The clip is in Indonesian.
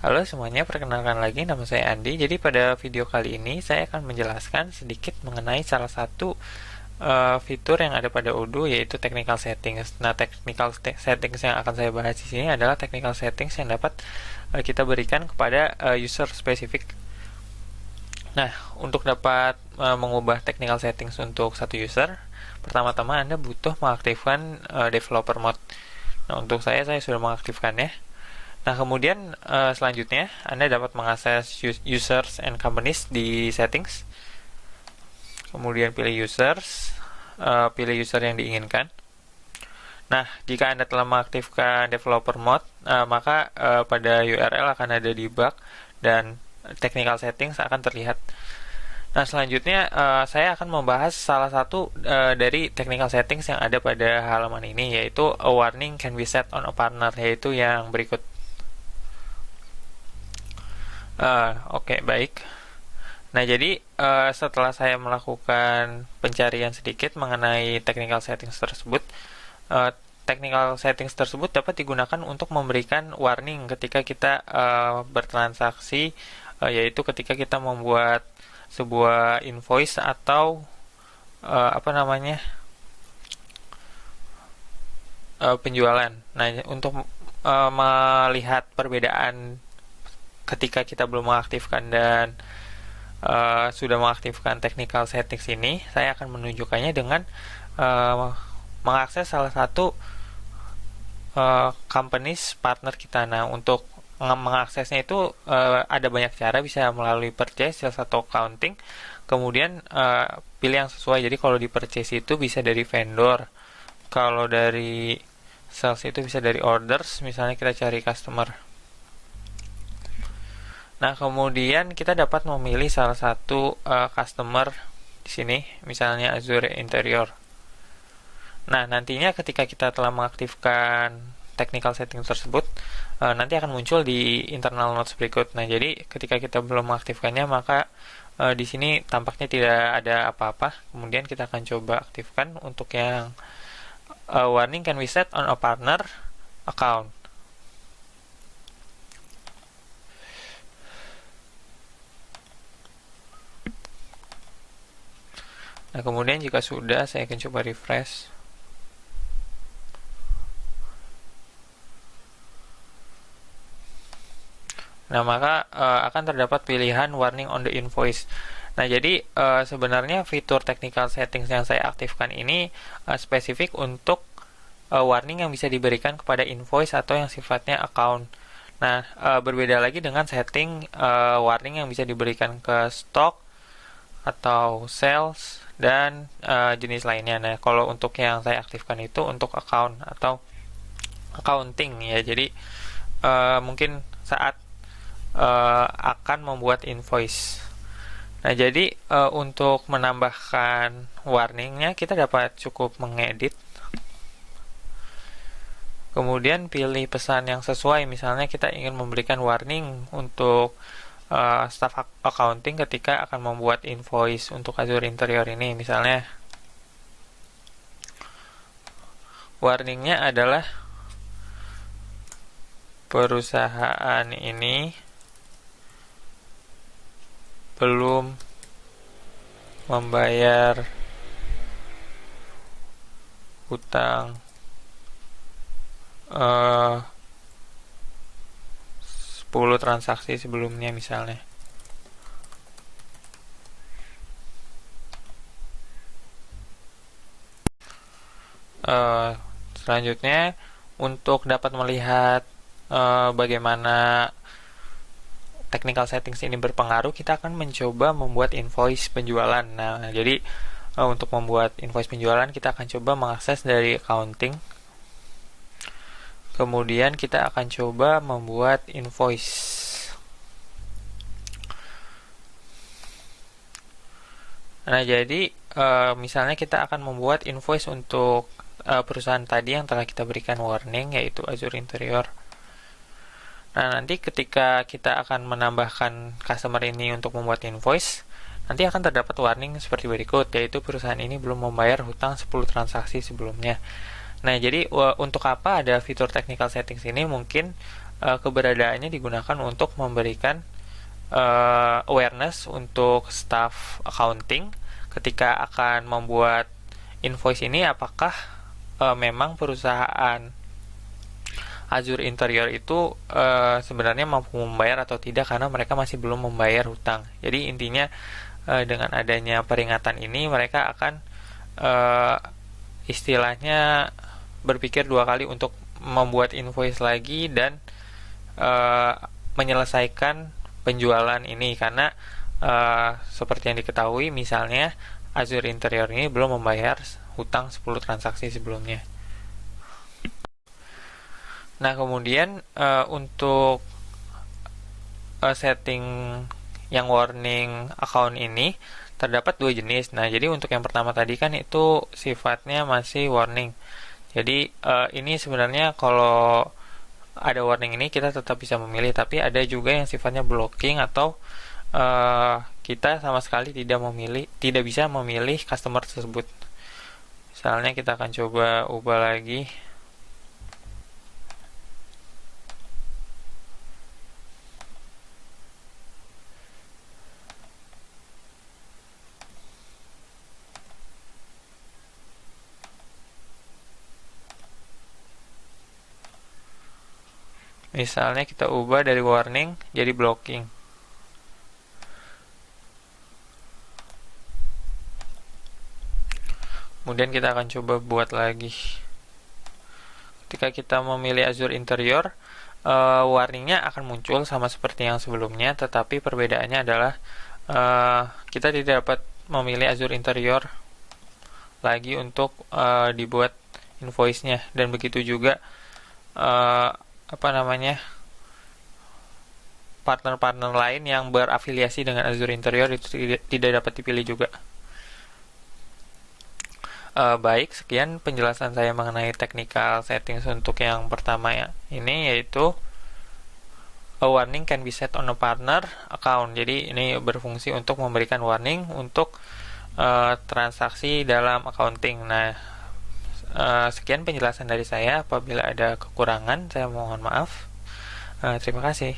Halo semuanya, perkenalkan lagi nama saya Andi. Jadi pada video kali ini saya akan menjelaskan sedikit mengenai salah satu fitur yang ada pada Odoo, yaitu technical settings. Nah, technical settings yang akan saya bahas di sini adalah technical settings yang dapat kita berikan kepada user spesifik. Nah, untuk dapat mengubah technical settings untuk satu user, pertama-tama Anda butuh mengaktifkan developer mode. Nah, untuk saya sudah mengaktifkannya. Nah, kemudian selanjutnya Anda dapat mengakses users and companies di settings. Kemudian pilih users, pilih user yang diinginkan. Nah, jika Anda telah mengaktifkan developer mode, maka pada URL akan ada debug dan technical settings akan terlihat. Nah, selanjutnya saya akan membahas salah satu dari technical settings yang ada pada halaman ini, yaitu a warning can be set on a partner, yaitu yang berikut. Oke, baik. Nah, jadi setelah saya melakukan pencarian sedikit mengenai technical settings tersebut, technical settings tersebut dapat digunakan untuk memberikan warning ketika kita bertransaksi, yaitu ketika kita membuat sebuah invoice atau penjualan. Nah, untuk melihat perbedaan ketika kita belum mengaktifkan dan sudah mengaktifkan technical settings ini, saya akan menunjukkannya dengan mengakses salah satu companies partner kita. Nah, untuk mengaksesnya itu ada banyak cara, bisa melalui purchase, sales atau accounting. Kemudian pilih yang sesuai. Jadi kalau di purchase itu bisa dari vendor, kalau dari sales itu bisa dari orders. Misalnya kita cari customer. Nah, kemudian kita dapat memilih salah satu customer di sini, misalnya Azure Interior. Nah, nantinya ketika kita telah mengaktifkan technical settings tersebut, nanti akan muncul di internal notes berikut. Nah, jadi ketika kita belum mengaktifkannya, maka di sini tampaknya tidak ada apa-apa. Kemudian kita akan coba aktifkan untuk yang warning can be set on a partner account. Nah, kemudian jika sudah, saya akan coba refresh. Nah, maka akan terdapat pilihan warning on the invoice. Nah, jadi sebenarnya fitur technical settings yang saya aktifkan ini spesifik untuk warning yang bisa diberikan kepada invoice atau yang sifatnya account. Nah, berbeda lagi dengan setting warning yang bisa diberikan ke stock atau sales dan jenis lainnya. Nah, kalau untuk yang saya aktifkan itu untuk account atau accounting ya. Jadi mungkin saat akan membuat invoice. Nah, jadi untuk menambahkan warningnya kita dapat cukup mengedit. Kemudian pilih pesan yang sesuai. Misalnya kita ingin memberikan warning untuk staff accounting ketika akan membuat invoice untuk Azure Interior ini. Misalnya warningnya adalah perusahaan ini belum membayar hutang 10 transaksi sebelumnya misalnya. Selanjutnya, untuk dapat melihat bagaimana technical settings ini berpengaruh, kita akan mencoba membuat invoice penjualan. Nah, jadi untuk membuat invoice penjualan, kita akan coba mengakses dari accounting. Kemudian kita akan coba membuat invoice. Nah, jadi misalnya kita akan membuat invoice untuk perusahaan tadi yang telah kita berikan warning, yaitu Azure Interior. Nah, nanti ketika kita akan menambahkan customer ini untuk membuat invoice, nanti akan terdapat warning seperti berikut, yaitu perusahaan ini belum membayar hutang 10 transaksi sebelumnya. Nah, jadi untuk apa ada fitur technical settings ini? Mungkin keberadaannya digunakan untuk memberikan awareness untuk staff accounting ketika akan membuat invoice ini, apakah memang perusahaan Azure Interior itu sebenarnya mampu membayar atau tidak, karena mereka masih belum membayar hutang. Jadi intinya dengan adanya peringatan ini, mereka akan istilahnya berpikir dua kali untuk membuat invoice lagi dan menyelesaikan penjualan ini, karena seperti yang diketahui, misalnya Azure Interior ini belum membayar hutang 10 transaksi sebelumnya. Nah, kemudian untuk setting yang warning account ini terdapat dua jenis. Nah, jadi untuk yang pertama tadi kan itu sifatnya masih warning. Jadi ini sebenarnya kalau ada warning ini kita tetap bisa memilih, tapi ada juga yang sifatnya blocking atau kita sama sekali tidak bisa memilih customer tersebut. Misalnya kita akan coba ubah lagi. Misalnya kita ubah dari warning jadi blocking. Kemudian kita akan coba buat lagi. Ketika kita memilih Azure Interior, warningnya akan muncul sama seperti yang sebelumnya, tetapi perbedaannya adalah kita tidak dapat memilih Azure Interior lagi untuk dibuat invoice-nya, dan begitu juga partner-partner lain yang berafiliasi dengan Azure Interior itu tidak dapat dipilih juga. Baik, sekian penjelasan saya mengenai technical settings untuk yang pertama ya. Ini yaitu a warning can be set on a partner account. Jadi ini berfungsi untuk memberikan warning untuk transaksi dalam accounting. Nah, sekian penjelasan dari saya. Apabila ada kekurangan, saya mohon maaf. Terima kasih.